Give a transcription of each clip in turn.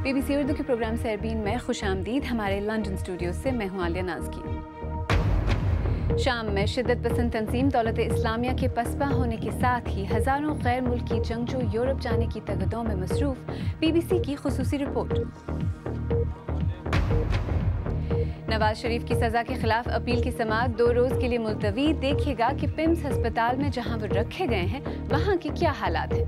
BBC Urdu کے programme سیربین میں خوش آمدید. ہمارے لندن اسٹوڈیو سے میں ہوں عالیہ نازکی. شام میں شدت پسند تنظیم دولت اسلامیہ کے پسپا ہونے کے ساتھ ہی ہزاروں غیر ملکی جنگجو یورپ جانے کی تگدوں میں مصروف. BBC کی خصوصی رپورٹ. نواز شریف کی سزا کے خلاف اپیل کی سماعت 2 روز کے لیے ملتوی. دیکھیے گا کہ پمس ہسپتال میں جہاں وہ رکھے گئے ہیں وہاں کے کیا حالات ہیں.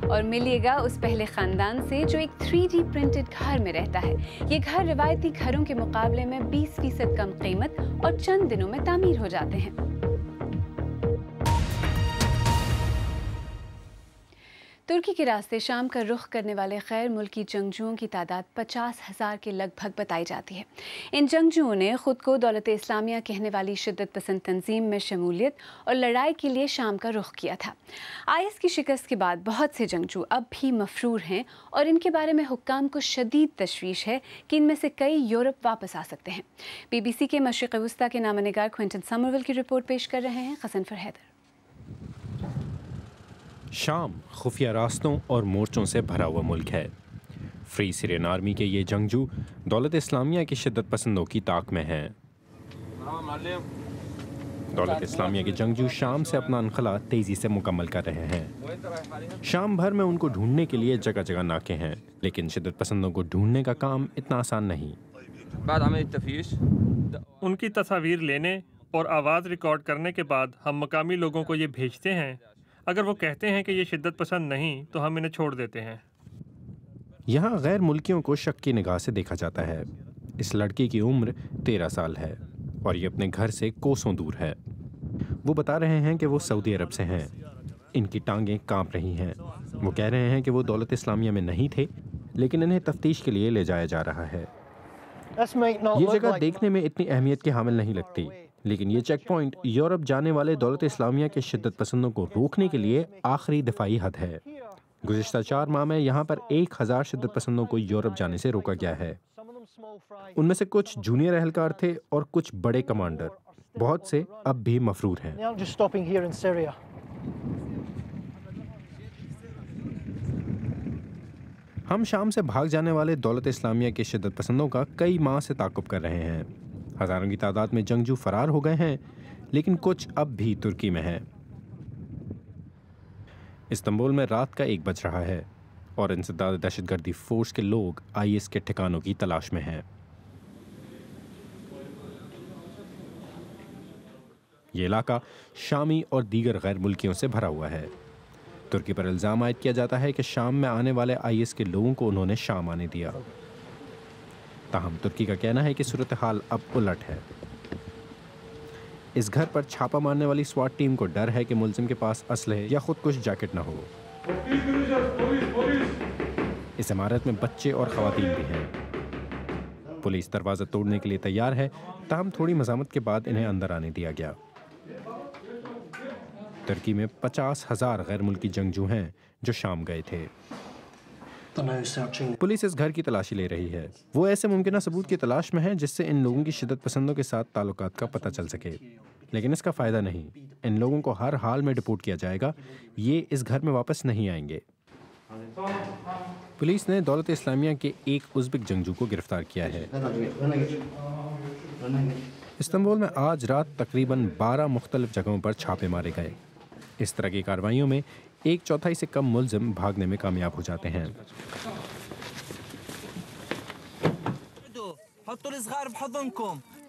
اور ملیے گا اس پہلے خاندان سے جو ایک 3D پرنٹڈ گھر میں رہتا ہے. یہ گھر روایتی گھروں کے مقابلے میں 20% کم قیمت اور چند دنوں میں تعمیر ہو جاتے ہیں. ترکی کے راستے شام کا رخ کرنے والے غیر ملکی جنگجوؤں کی تعداد 50,000 کے لگ بھگ بتائی جاتی ہے. ان جنگجوؤں نے خود کو دولت اسلامیہ کہنے والی شدت پسند تنظیم میں شمولیت اور لڑائی کے لیے شام کا رخ کیا تھا. IS کی شکست کے بعد بہت سے جنگجو اب بھی مفرور ہیں اور ان کے بارے میں حکام کو شدید تشویش ہے کہ ان میں سے کئی یورپ واپس آ سکتے ہیں. BBC کے مشرق وسطیٰ کے نامہ نگار کوئنٹن سمرول کی رپورٹ پیش کر رہے ہیں غزنفر حیدر. شام خفیہ راستوں اور مورچوں سے بھرا ہوا ملک ہے. فری سیرین آرمی کے یہ جنگجو دولت اسلامیہ کی شدت پسندوں کی طاق میں ہیں. دولت اسلامیہ کے جنگجو شام سے اپنا انخلا تیزی سے مکمل کر رہے ہیں. شام بھر میں ان کو ڈھونڈنے کے لیے جگہ جگہ ناکے ہیں، لیکن شدت پسندوں کو ڈھونڈنے کا کام اتنا آسان نہیں. ان کی تصاویر لینے اور آواز ریکارڈ کرنے کے بعد ہم مقامی لوگوں کو یہ بھیجتے ہیں. اگر وہ کہتے ہیں کہ یہ شدت پسند نہیں تو ہم انہیں چھوڑ دیتے ہیں. یہاں غیر ملکیوں کو شک کی نگاہ سے دیکھا جاتا ہے. اس لڑکی کی عمر 13 سال ہے اور یہ اپنے گھر سے کوسوں دور ہے. وہ بتا رہے ہیں کہ وہ سعودی عرب سے ہیں. ان کی ٹانگیں کانپ رہی ہیں. وہ کہہ رہے ہیں کہ وہ دولت اسلامیہ میں نہیں تھے، لیکن انہیں تفتیش کے لیے لے جایا جا رہا ہے. یہ جگہ دیکھنے میں اتنی اہمیت کے حامل نہیں لگتی، لیکن یہ چیک پوائنٹ یورپ جانے والے دولت اسلامیہ کے شدت پسندوں کو روکنے کے لیے آخری دفاعی حد ہے. گزشتہ 4 ماہ میں یہاں پر 1000 شدت پسندوں کو یورپ جانے سے روکا گیا ہے. ان میں سے کچھ جونیئر اہلکار تھے اور کچھ بڑے کمانڈر. بہت سے اب بھی مفرور ہیں. ہم شام سے بھاگ جانے والے دولت اسلامیہ کے شدت پسندوں کا کئی ماہ سے تعاقب کر رہے ہیں. ہزاروں کی تعداد میں جنگجو فرار ہو گئے ہیں، لیکن کچھ اب بھی ترکی میں ہیں. استنبول میں رات کا 1 بج رہا ہے اور انسداد دہشت گردی فورس کے لوگ IS کے ٹھکانوں کی تلاش میں ہیں. یہ علاقہ شامی اور دیگر غیر ملکیوں سے بھرا ہوا ہے. ترکی پر الزام عائد کیا جاتا ہے کہ شام میں آنے والے IS کے لوگوں کو انہوں نے شام آنے دیا. تاہم ترکی کا کہنا ہے کہ صورتحال اب الٹ ہے. اس گھر پر چھاپا مارنے والی سوات ٹیم کو ڈر ہے کہ ملزم کے پاس اسلحے یا خودکش جیکٹ نہ ہو. اس عمارت میں بچے اور خواتین بھی ہیں. پولیس دروازہ توڑنے کے لیے تیار ہے، تاہم تھوڑی مزاحمت کے بعد انہیں اندر آنے دیا گیا. ترکی میں 50,000 غیر ملکی جنگجو ہیں جو شام گئے تھے. پولیس اس گھر کی تلاشی لے رہی ہے. وہ ایسے ممکنہ ثبوت کی تلاش میں ہے جس سے ان لوگوں کی شدت پسندوں کے ساتھ تعلقات کا پتہ چل سکے، لیکن اس کا فائدہ نہیں. ان لوگوں کو ہر حال میں ڈپورٹ کیا جائے گا. یہ اس گھر میں واپس نہیں آئیں گے. پولیس نے دولت اسلامیہ کے ایک ازبک جنگجو کو گرفتار کیا ہے. استنبول میں آج رات تقریباً 12 مختلف جگہوں پر چھاپے مارے گئے. اس طرح کی کارروائیوں میں 1/4 سے کم ملزم بھاگنے میں کامیاب ہو جاتے ہیں.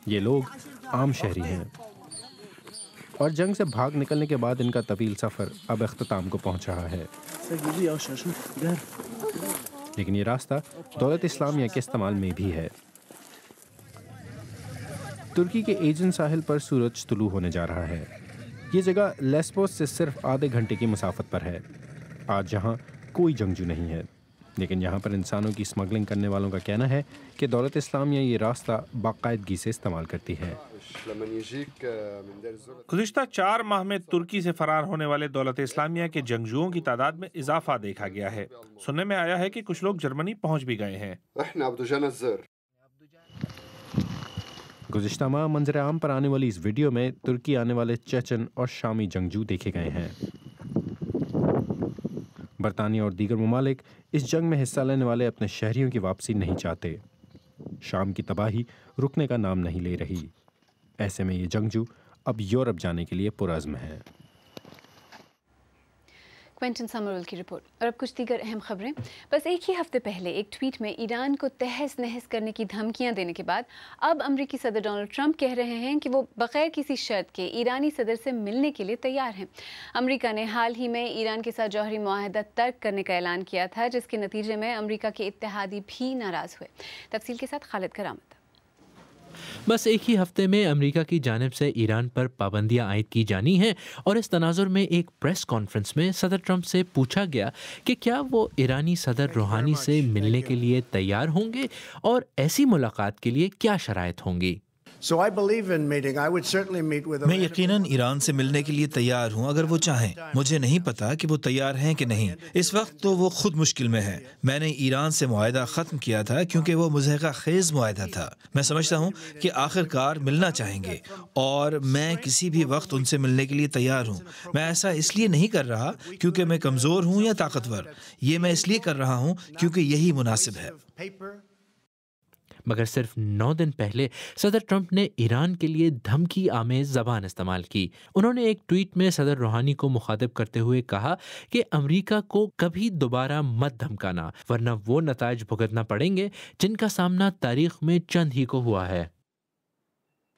یہ لوگ عام شہری ہیں اور جنگ سے بھاگ نکلنے کے بعد ان کا طویل سفر اب اختتام کو پہنچ رہا ہے. لیکن یہ راستہ دولت اسلامیہ کے استعمال میں بھی ہے. ترکی کے ایجن ساحل پر سورج طلوع ہونے جا رہا ہے. یہ جگہ لیسبوس سے صرف آدھے گھنٹے کی مسافت پر ہے. آج یہاں کوئی جنگجو نہیں ہے، لیکن یہاں پر انسانوں کی اسمگلنگ کرنے والوں کا کہنا ہے کہ دولت اسلامیہ یہ راستہ باقاعدگی سے استعمال کرتی ہے. گزشتہ 4 ماہ میں ترکی سے فرار ہونے والے دولت اسلامیہ کے جنگجوؤں کی تعداد میں اضافہ دیکھا گیا ہے. سننے میں آیا ہے کہ کچھ لوگ جرمنی پہنچ بھی گئے ہیں. گزشتہ ماہ منظر عام پر آنے والی اس ویڈیو میں ترکی آنے والے چیچن اور شامی جنگجو دیکھے گئے ہیں. برطانیہ اور دیگر ممالک اس جنگ میں حصہ لینے والے اپنے شہریوں کی واپسی نہیں چاہتے۔ شام کی تباہی رکنے کا نام نہیں لے رہی۔ ایسے میں یہ جنگجو اب یورپ جانے کے لیے پرعزم ہیں۔ کوئنٹن سمرول کی رپورٹ۔ اور اب کچھ دیگر اہم خبریں۔ بس ایک ہی ہفتے پہلے ایک ٹویٹ میں ایران کو تہس نہس کرنے کی دھمکیاں دینے کے بعد اب امریکی صدر ڈونلڈ ٹرمپ کہہ رہے ہیں کہ وہ بغیر کسی شرط کے ایرانی صدر سے ملنے کے لیے تیار ہیں۔ امریکہ نے حال ہی میں ایران کے ساتھ جوہری معاہدہ ترک کرنے کا اعلان کیا تھا، جس کے نتیجے میں امریکہ کے اتحادی بھی ناراض ہوئے۔ تفصیل کے ساتھ خالد کرامت۔ بس ایک ہی ہفتے میں امریکہ کی جانب سے ایران پر پابندیاں عائد کی جانی ہیں، اور اس تناظر میں ایک پریس کانفرنس میں صدر ٹرمپ سے پوچھا گیا کہ کیا وہ ایرانی صدر روحانی سے ملنے کے لیے تیار ہوں گے اور ایسی ملاقات کے لیے کیا شرائط ہوں گی۔ میں یقیناً ایران سے ملنے کے لیے تیار ہوں اگر وہ چاہیں۔ مجھے نہیں پتا کہ وہ تیار ہیں کہ نہیں، اس وقت تو وہ خود مشکل میں ہے۔ میں نے ایران سے معاہدہ ختم کیا تھا کیونکہ وہ مضحکہ خیز معاہدہ تھا۔ میں سمجھتا ہوں کہ آخر کار ملنا چاہیں گے اور میں کسی بھی وقت ان سے ملنے کے لیے تیار ہوں۔ میں ایسا اس لیے نہیں کر رہا کیونکہ میں کمزور ہوں یا طاقتور، یہ میں اس لیے کر رہا ہوں کیونکہ یہی مناسب ہے۔ مگر صرف 9 دن پہلے صدر ٹرمپ نے ایران کے لیے دھمکی آمیز زبان استعمال کی۔ انہوں نے ایک ٹویٹ میں صدر روحانی کو مخاطب کرتے ہوئے کہا کہ امریکہ کو کبھی دوبارہ مت دھمکانا، ورنہ وہ نتائج بھگتنا پڑیں گے جن کا سامنا تاریخ میں چند ہی کو ہوا ہے۔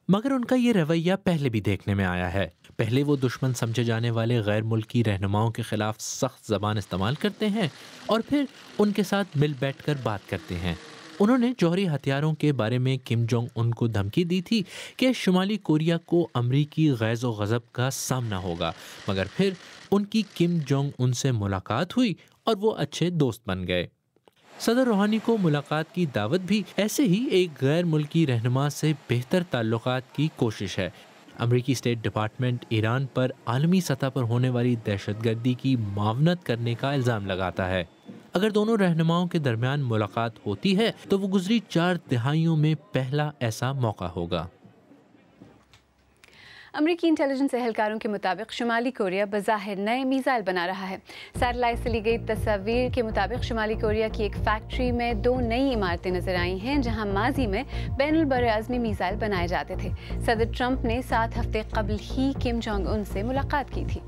مگر ان کا یہ رویہ پہلے بھی دیکھنے میں آیا ہے۔ پہلے وہ دشمن سمجھے جانے والے غیر ملکی رہنماؤں کے خلاف سخت زبان استعمال کرتے ہیں اور پھر ان کے ساتھ مل بیٹھ کر بات کرتے ہیں۔ انہوں نے جوہری ہتھیاروں کے بارے میں کم جونگ ان کو دھمکی دی تھی کہ شمالی کوریا کو امریکی غیظ و غضب کا سامنا ہوگا، مگر پھر ان کی کم جونگ ان سے ملاقات ہوئی اور وہ اچھے دوست بن گئے۔ صدر روحانی کو ملاقات کی دعوت بھی ایسے ہی ایک غیر ملکی رہنما سے بہتر تعلقات کی کوشش ہے۔ امریکی اسٹیٹ ڈپارٹمنٹ ایران پر عالمی سطح پر ہونے والی دہشت گردی کی معاونت کرنے کا الزام لگاتا ہے۔ اگر دونوں رہنماؤں کے درمیان ملاقات ہوتی ہے تو وہ گزری 4 دہائیوں میں پہلا ایسا موقع ہوگا۔ امریکی انٹیلیجنس اہلکاروں کے مطابق شمالی کوریا بظاہر نئے میزائل بنا رہا ہے۔ سیٹلائٹ سے لی گئی تصاویر کے مطابق شمالی کوریا کی ایک فیکٹری میں 2 نئی عمارتیں نظر آئی ہیں جہاں ماضی میں بین البراعظمی میزائل بنائے جاتے تھے۔ صدر ٹرمپ نے 7 ہفتے قبل ہی کم جونگ ان سے ملاقات کی تھی۔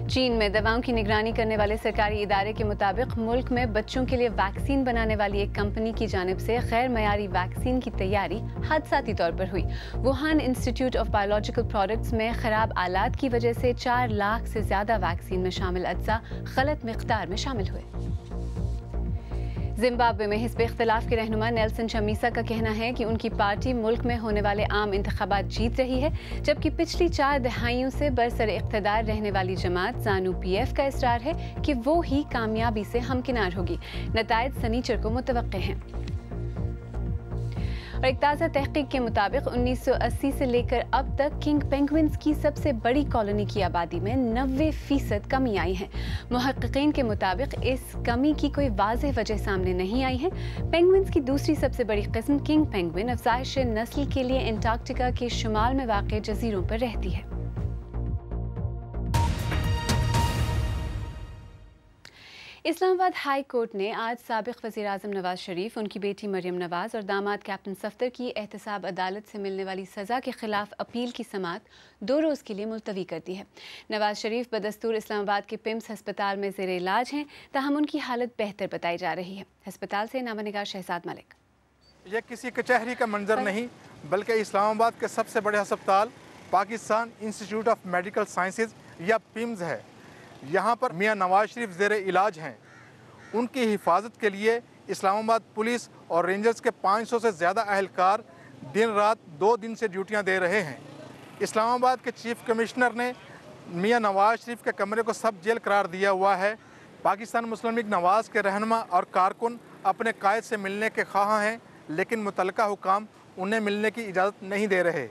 چین میں دواؤں کی نگرانی کرنے والے سرکاری ادارے کے مطابق ملک میں بچوں کے لیے ویکسین بنانے والی ایک کمپنی کی جانب سے غیر معیاری ویکسین کی تیاری حادثاتی طور پر ہوئی۔ Wuhan institute of biological products میں خراب آلات کی وجہ سے 4 لاکھ سے زیادہ ویکسین میں شامل اجزاء غلط مقدار میں شامل ہوئے۔ زمبابوے میں حزب اختلاف کے رہنما نیلسن چمیسا کا کہنا ہے کہ ان کی پارٹی ملک میں ہونے والے عام انتخابات جیت رہی ہے، جبکہ پچھلی 4 دہائیوں سے برسر اقتدار رہنے والی جماعت زانو پی ایف کا اصرار ہے کہ وہ ہی کامیابی سے ہمکنار ہوگی۔ نتائج سنیچر کو متوقع ہیں۔ اور ایک تازہ تحقیق کے مطابق 1980 سے لے کر اب تک کنگ پینگوئنز کی سب سے بڑی کالونی کی آبادی میں 90% کمی آئی ہے۔ محققین کے مطابق اس کمی کی کوئی واضح وجہ سامنے نہیں آئی ہے۔ پینگوئنز کی دوسری سب سے بڑی قسم کنگ پینگوئن افزائش نسل کے لیے انٹارکٹیکا کے شمال میں واقع جزیروں پر رہتی ہے۔ اسلام آباد ہائی کورٹ نے آج سابق وزیر اعظم نواز شریف، ان کی بیٹی مریم نواز اور داماد کیپٹن صفدر کی احتساب عدالت سے ملنے والی سزا کے خلاف اپیل کی سماعت 2 روز کے لیے ملتوی کر دی ہے۔ نواز شریف بدستور اسلام آباد کے پمس ہسپتال میں زیر علاج ہیں، تاہم ان کی حالت بہتر بتائی جا رہی ہے۔ ہسپتال سے نامہ نگار شہزاد ملک۔ یہ کسی کچہری کا منظر نہیں بلکہ اسلام آباد کے سب سے بڑے ہسپتال Pakistan institute of medical sciences یا پمز ہے۔ یہاں پر میاں نواز شریف زیر علاج ہیں۔ ان کی حفاظت کے لیے اسلام آباد پولیس اور رینجرز کے 500 سے زیادہ اہلکار دن رات 2 دن سے ڈیوٹیاں دے رہے ہیں۔ اسلام آباد کے چیف کمشنر نے میاں نواز شریف کے کمرے کو سب جیل قرار دیا ہوا ہے۔ پاکستان مسلم لیگ نواز کے رہنما اور کارکن اپنے قائد سے ملنے کے خواہاں ہیں، لیکن متعلقہ حکام انہیں ملنے کی اجازت نہیں دے رہے۔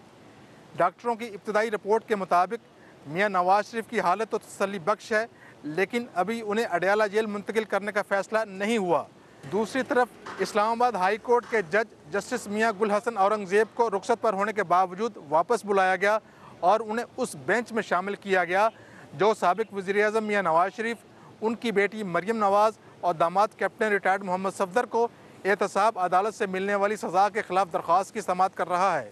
ڈاکٹروں کی ابتدائی رپورٹ کے مطابق میاں نواز شریف کی حالت تو تسلی بخش ہے، لیکن ابھی انہیں اڈیالہ جیل منتقل کرنے کا فیصلہ نہیں ہوا۔ دوسری طرف اسلام آباد ہائی کورٹ کے جج جسٹس میاں گل حسن اورنگزیب کو رخصت پر ہونے کے باوجود واپس بلایا گیا اور انہیں اس بینچ میں شامل کیا گیا جو سابق وزیر اعظم میاں نواز شریف، ان کی بیٹی مریم نواز اور داماد کیپٹن ریٹائرڈ محمد صفدر کو احتساب عدالت سے ملنے والی سزا کے خلاف درخواست کی سماعت کر رہا ہے۔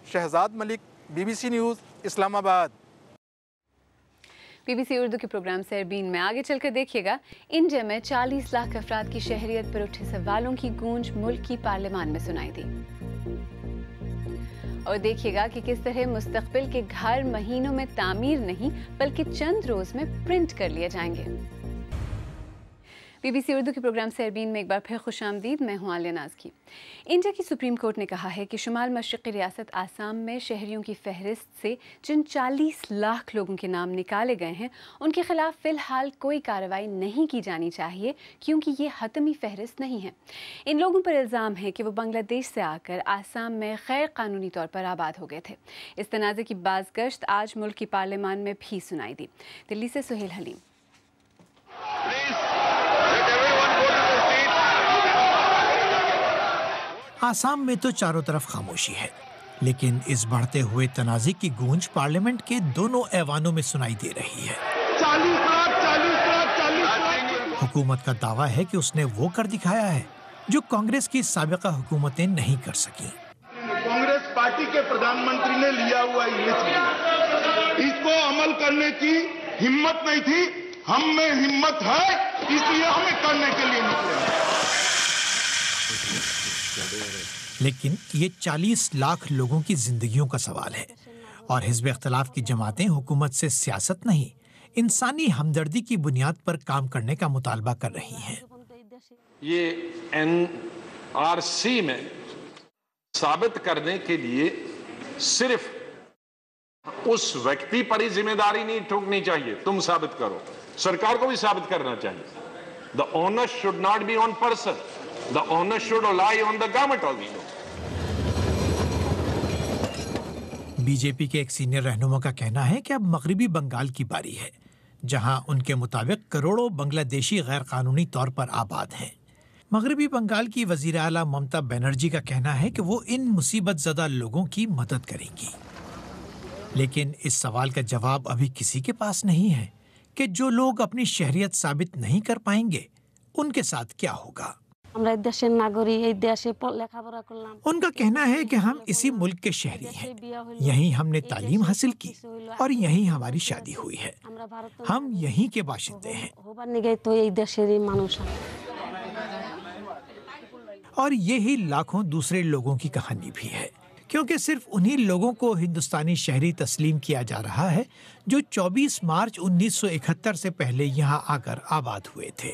شہزاد ملک، BBC نیوز، اسلام آباد۔ BBC اردو کے پروگرام سیربین میں آگے چل کر دیکھیے گا، انڈیا میں 40 لاکھ افراد کی شہریت پر اٹھے سوالوں کی گونج ملک کی پارلیمان میں سنائی دی، اور دیکھیے گا کہ کس طرح مستقبل کے گھر مہینوں میں تعمیر نہیں بلکہ چند روز میں پرنٹ کر لیے جائیں گے۔ BBC اردو کے پروگرام سیربین میں ایک بار پھر خوش آمدید، میں ہوں عالیہ نازکی۔ انڈیا کی سپریم کورٹ نے کہا ہے کہ شمال مشرقی ریاست آسام میں شہریوں کی فہرست سے جن 40 لاکھ لوگوں کے نام نکالے گئے ہیں ان کے خلاف فی الحال کوئی کارروائی نہیں کی جانی چاہیے، کیونکہ یہ حتمی فہرست نہیں ہے۔ ان لوگوں پر الزام ہے کہ وہ بنگلہ دیش سے آ کر آسام میں غیر قانونی طور پر آباد ہو گئے تھے۔ اس تنازع کی بازگشت آج ملک کی پارلیمان میں بھی سنائی دی۔ دلی سے سہیل حلیم۔ آسام میں تو چاروں طرف خاموشی ہے، لیکن اس بڑھتے ہوئے تنازع کی گونج پارلیمنٹ کے دونوں ایوانوں میں سنائی دے رہی ہے۔ 40 حکومت کا دعویٰ ہے کہ اس نے وہ کر دکھایا ہے جو کانگریس کی سابقہ حکومتیں نہیں کر سکیں۔ کانگریس پارٹی کے پردھان منتری نے لیا ہوا اس کو عمل کرنے کی ہمت نہیں تھی، ہم میں ہمت ہے، اس لیے ہمیں کرنے کے لیے نکلے۔ لیکن یہ 40 لاکھ لوگوں کی زندگیوں کا سوال ہے، اور حزب اختلاف کی جماعتیں حکومت سے سیاست نہیں، انسانی ہمدردی کی بنیاد پر کام کرنے کا مطالبہ کر رہی ہیں۔ یہ NRC میں ثابت کرنے کے لیے صرف اس ویکتی پر ہی ذمہ داری نہیں ٹھوکنی چاہیے، تم ثابت کرو، سرکار کو بھی ثابت کرنا چاہیے۔ The onus should not be on person. The onus should lie on the government also. B J P کے ایک سینئر رہنما کا کہنا ہے کہ اب مغربی بنگال کی باری ہے، جہاں ان کے مطابق کروڑوں بنگلہ دیشی غیر قانونی طور پر آباد ہیں۔ مغربی بنگال کی وزیر اعلیٰ ممتا بنرجی کا کہنا ہے کہ وہ ان مصیبت زدہ لوگوں کی مدد کریں گی، لیکن اس سوال کا جواب ابھی کسی کے پاس نہیں ہے کہ جو لوگ اپنی شہریت ثابت نہیں کر پائیں گے ان کے ساتھ کیا ہوگا۔ ان کا کہنا ہے کہ ہم اسی ملک کے شہری ہیں، یہیں ہم نے تعلیم حاصل کی اور یہیں ہماری شادی ہوئی ہے، ہم یہیں کے باشندے ہیں۔ اور یہی لاکھوں دوسرے لوگوں کی کہانی بھی ہے، کیونکہ صرف انہی لوگوں کو ہندوستانی شہری تسلیم کیا جا رہا ہے جو 24 مارچ 1971 سے پہلے یہاں آ کر آباد ہوئے تھے۔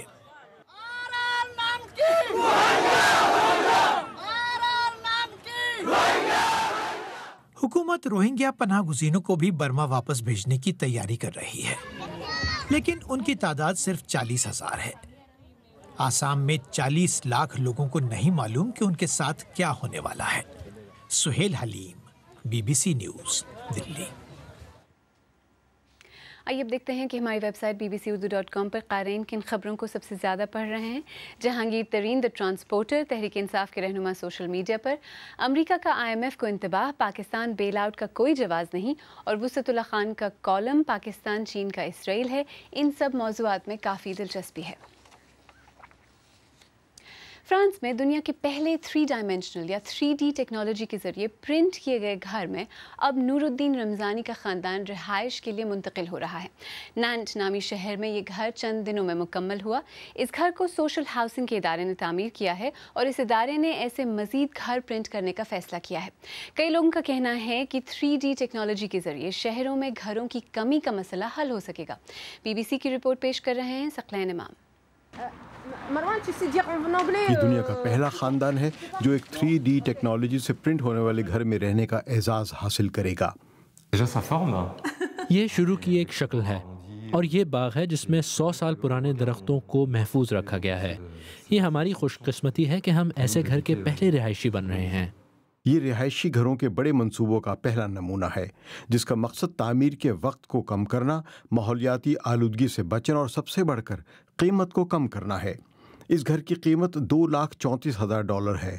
حکومت روہنگیا پناہ گزینوں کو بھی برما واپس بھیجنے کی تیاری کر رہی ہے، لیکن ان کی تعداد صرف 40,000 ہے۔ آسام میں 40 لاکھ لوگوں کو نہیں معلوم کہ ان کے ساتھ کیا ہونے والا ہے۔ سہیل حلیم، BBC نیوز، دلی۔ آئیے اب دیکھتے ہیں کہ ہماری ویب سائٹ bbcurdu.com پر قارئین کن خبروں کو سب سے زیادہ پڑھ رہے ہیں۔ جہانگیر ترین دی ٹرانسپورٹر تحریک انصاف کے رہنما سوشل میڈیا پر، امریکہ کا IMF کو انتباہ، پاکستان بیل آؤٹ کا کوئی جواز نہیں، اور وسعت اللہ خان کا کالم پاکستان چین کا اسرائیل ہے۔ ان سب موضوعات میں کافی دلچسپی ہے۔ فرانس میں دنیا کے پہلے 3 ڈائمینشنل یا 3D ٹیکنالوجی کے ذریعے پرنٹ کیے گئے گھر میں اب نور الدین رمضانی کا خاندان رہائش کے لیے منتقل ہو رہا ہے۔ نانٹ نامی شہر میں یہ گھر چند دنوں میں مکمل ہوا۔ اس گھر کو سوشل ہاؤسنگ کے ادارے نے تعمیر کیا ہے، اور اس ادارے نے ایسے مزید گھر پرنٹ کرنے کا فیصلہ کیا ہے۔ کئی لوگوں کا کہنا ہے کہ 3D ٹیکنالوجی کے ذریعے شہروں میں گھروں کی کمی کا مسئلہ حل ہو سکے گا۔ BBC کی رپورٹ پیش کر رہے ہیں ثقلین امام۔ یہ دنیا کا پہلا خاندان ہے جو ایک 3D ٹیکنالوجی سے پرنٹ ہونے والے گھر میں رہنے کا اعزاز حاصل کرے گا۔ یہ شروع کی ایک شکل ہے، اور یہ باغ ہے جس میں 100 سال پرانے درختوں کو محفوظ رکھا گیا ہے۔ یہ ہماری خوش قسمتی ہے کہ ہم ایسے گھر کے پہلے رہائشی بن رہے ہیں۔ یہ رہائشی گھروں کے بڑے منصوبوں کا پہلا نمونہ ہے، جس کا مقصد تعمیر کے وقت کو کم کرنا، ماحولیاتی آلودگی سے بچنا اور سب سے بڑھ کر قیمت کو کم کرنا ہے۔ اس گھر کی قیمت $2,34,000 ہے۔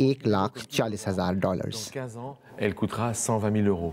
$1,40,000।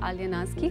@alianaski।